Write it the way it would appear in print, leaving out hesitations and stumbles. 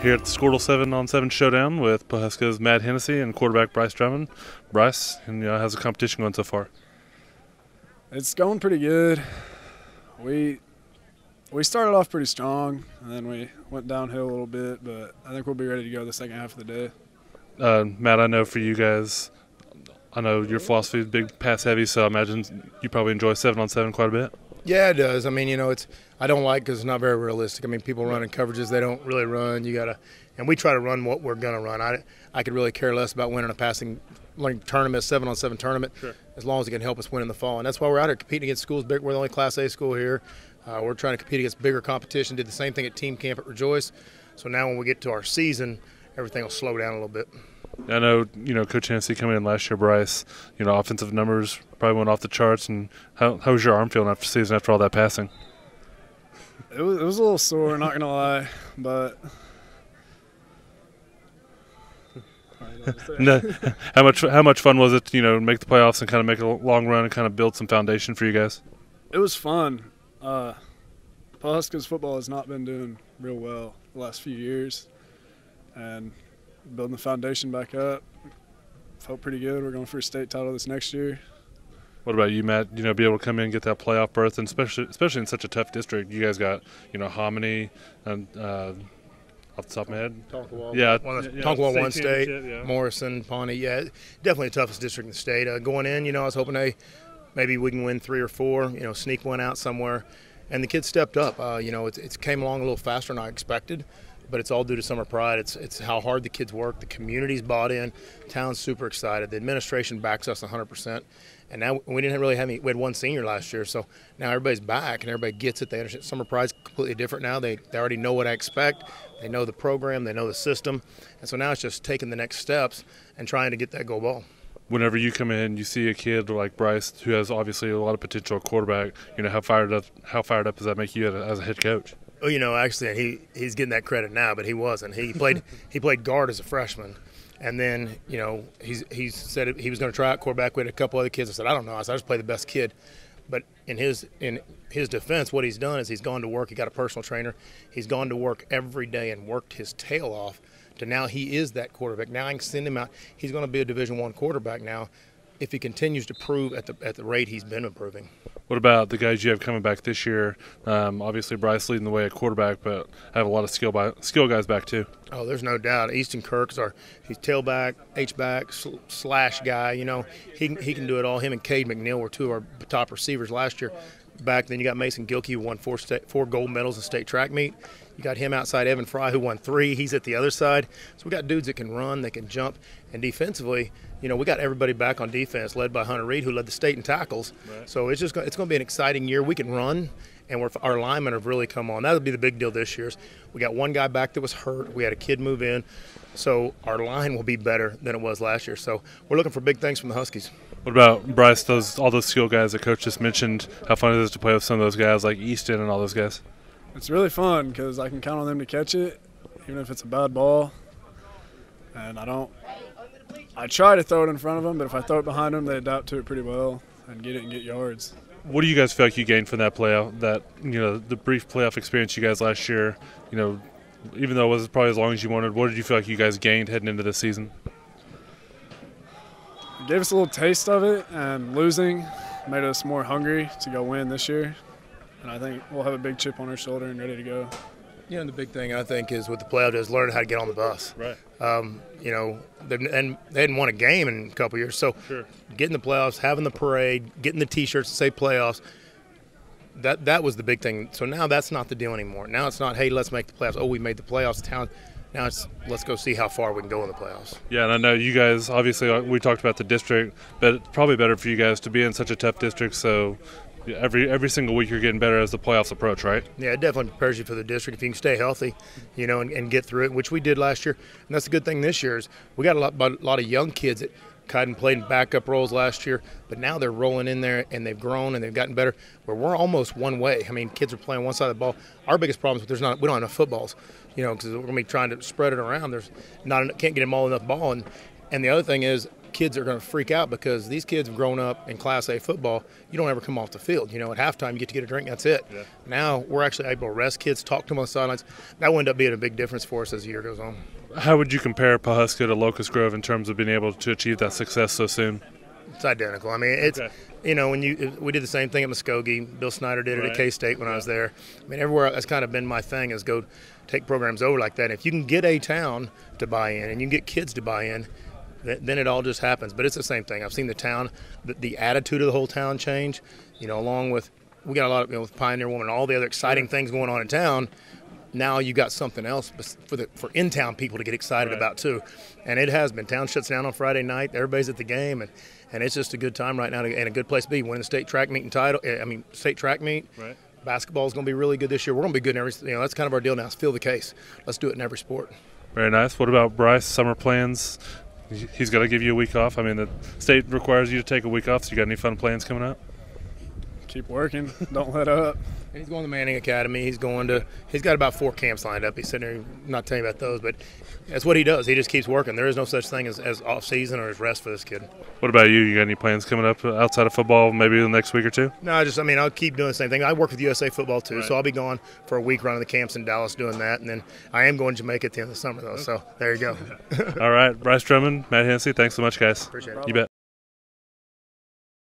Here at the Skordle 7-on-7 Showdown with Pawhuska's Matt Hennesy and quarterback Bryce Drummond. Bryce, and how's the competition going so far? It's going pretty good. We started off pretty strong, and then we went downhill a little bit, but I think we'll be ready to go the second half of the day. Matt, I know for you guys, I know your philosophy is big pass heavy, so I imagine you probably enjoy 7-on-7 quite a bit. Yeah, it does. I mean, I don't like because it's not very realistic. I mean, people running coverages they don't really run. And we try to run what we're gonna run. I could really care less about winning a passing tournament, 7-on-7 tournament, sure, as long as it can help us win in the fall. And that's why we're out here competing against schools. We're the only Class A school here. We're trying to compete against bigger competition. Did the same thing at team camp at Rejoice. So now when we get to our season, everything will slow down a little bit. I know, Coach Hennesy coming in last year, Bryce, offensive numbers probably went off the charts. And how was your arm feeling after season after all that passing? It was a little sore, not gonna lie, but no, how much fun was it to make the playoffs and kind of make a long run and kind of build some foundation for you guys? It was fun. Pawhuska's football has not been doing real well the last few years, and building the foundation back up felt pretty good. We're going for a state title this next year. What about you, Matt? Be able to come in and get that playoff berth, and especially in such a tough district. You guys got Hominy and off the top of my head, Tonkawa one state, yeah. Morrison, Pawnee. Yeah, definitely the toughest district in the state. Going in, I was hoping, hey, maybe we can win 3 or 4. Sneak one out somewhere, and the kids stepped up. It came along a little faster than I expected. But it's all due to Summer Pride. It's how hard the kids work. The community's bought in. Town's super excited. The administration backs us 100%. And now we didn't really have we had one senior last year, so now everybody's back and everybody gets it. They understand Summer Pride's completely different now. They already know what I expect. They know the program. They know the system. And so now it's just taking the next steps and trying to get that goal ball. Whenever you come in, you see a kid like Bryce who has obviously a lot of potential at quarterback. How fired up does that make you as a head coach? Oh, actually, he's getting that credit now, but he wasn't. He played guard as a freshman, and then he said he was going to try out quarterback. We had a couple other kids. I said, I don't know. I said, I just play the best kid. But in his defense, what he's done is he's gone to work. He got a personal trainer. He's gone to work every day and worked his tail off. To now he is that quarterback. Now I can send him out. He's going to be a Division I quarterback now, if he continues to prove at the rate he's been improving. What about the guys you have coming back this year? Obviously, Bryce leading the way at quarterback, but I have a lot of skill guys back too. Oh, there's no doubt. Easton Kirk's he's tailback, H-back, slash guy. He can do it all. Him and Cade McNeil were 2 of our top receivers last year. Back then, you got Mason Gilkey, who won 4 gold medals in state track meet. You got him outside Evan Fry, who won 3. He's at the other side. So we got dudes that can run, they can jump, and defensively, we got everybody back on defense, led by Hunter Reed, who led the state in tackles. Right. So it's going to be an exciting year. We can run, and our linemen have really come on. That'll be the big deal this year. We got one guy back that was hurt. We had a kid move in, so our line will be better than it was last year. So we're looking for big things from the Huskies. What about Bryce? All those skill guys that Coach just mentioned. How fun is it to play with some of those guys like Easton and all those guys? It's really fun because I can count on them to catch it, even if it's a bad ball. And I try to throw it in front of them, but if I throw it behind them, they adapt to it pretty well and get it and get yards. What do you guys feel like you gained from that playoff? The brief playoff experience you guys last year. Even though it wasn't probably as long as you wanted, what did you feel like you guys gained heading into this season? It gave us a little taste of it, and losing made us more hungry to go win this year. And I think we'll have a big chip on our shoulder and ready to go. The big thing I think is with the playoff is learning how to get on the bus. Right. And they hadn't won a game in a couple years, so sure, getting the playoffs, having the parade, getting the T-shirts that say playoffs, that was the big thing. So now that's not the deal anymore. Now it's not, hey, let's make the playoffs. Oh, we made the playoffs. Now it's let's go see how far we can go in the playoffs. Yeah, and I know you guys, obviously we talked about the district, but it's probably better for you guys to be in such a tough district, so every single week you're getting better as the playoffs approach, right? Yeah, it definitely prepares you for the district if you can stay healthy, and get through it, which we did last year. And that's the good thing this year is we got a lot of young kids that kind of played in backup roles last year, but now they're rolling in there and they've grown and they've gotten better. Where we're almost one way. I mean, kids are playing one side of the ball. Our biggest problem is we don't have enough footballs, because we're going to be trying to spread it around. Can't get them all enough ball, and the other thing is kids are going to freak out because these kids have grown up in Class A football. You don't ever come off the field. You know, at halftime you get to get a drink, that's it. Yeah. Now we're actually able to rest kids, talk to them on the sidelines. That will end up being a big difference for us as the year goes on. How would you compare Pawhuska to Locust Grove in terms of being able to achieve that success so soon? It's identical. I mean, it's you know, we did the same thing at Muskogee. Bill Snyder did it at K-State when I was there. I mean, everywhere that's kind of been my thing is go take programs over like that. If you can get a town to buy in and you can get kids to buy in, then it all just happens. But it's the same thing. I've seen the town, the attitude of the whole town change. You know, along with we got a lot of with Pioneer Woman and all the other exciting things going on in town. Now you got something else for in-town people to get excited about too, and it has been. Town shuts down on Friday night. Everybody's at the game, and it's just a good time right now and a good place to be. Winning the state track meet and title. I mean, state track meet. Right. Basketball is going to be really good this year. We're going to be good in every. You know, that's kind of our deal now. Is fill the case. Let's do it in every sport. Very nice. What about Bryce? Summer plans? He's got to give you a week off. I mean, the state requires you to take a week off. So you got any fun plans coming up? Keep working. Don't let up. He's going to Manning Academy. He's got about 4 camps lined up. He's sitting there not telling you about those, but that's what he does. He just keeps working. There is no such thing as off season or as rest for this kid. What about you? You got any plans coming up outside of football, maybe the next week or two? No, I'll keep doing the same thing. I work with USA Football too, so I'll be gone for a week running the camps in Dallas doing that, and then I am going to Jamaica at the end of the summer though. So there you go. All right, Bryce Drummond, Matt Hennesy, thanks so much, guys. Appreciate it. You bet.